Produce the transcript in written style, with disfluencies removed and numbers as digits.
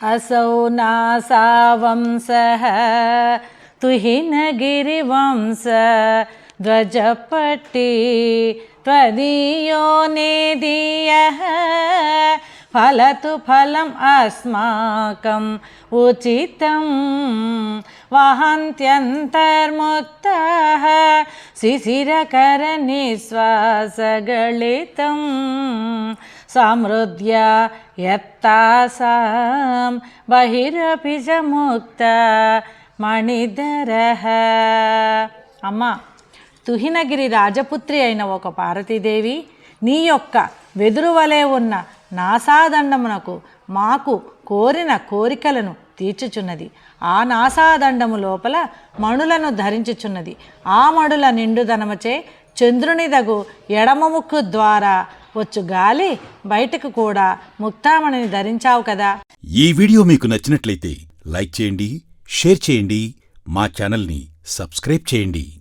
असौ नासावंसः तुहिनगिरिवंश ध्वजपट्टी त्वदीयो नेदीयः फलतु फलम् अस्माकम् उचितं वहन्त्यन्तर्मुक्तः शिशिरकरनिःश्वासगलितं समृद्ध्य यत्तासां बहिरपि च मुक्त మణిధరః. అమ్మ, తుహినగిరి రాజపుత్రి అయిన ఒక పార్వతీదేవి, నీ యొక్క వెదురు వలె ఉన్న నాసాదండమునకు మాకు కోరిన కోరికలను తీర్చుచున్నది. ఆ నాసాదండము లోపల మణులను ధరించుచున్నది. ఆ మణుల నిండుదనముచే చంద్రుని దగు ఎడమ ముక్కు ద్వారా వచ్చు గాలి బయటకు కూడా ముక్తామణిని ధరించావు కదా. ఈ వీడియో మీకు నచ్చినట్లయితే లైక్ చేయండి, షేర్ చేయండి, మా ఛానల్ని సబ్స్క్రైబ్ చేయండి.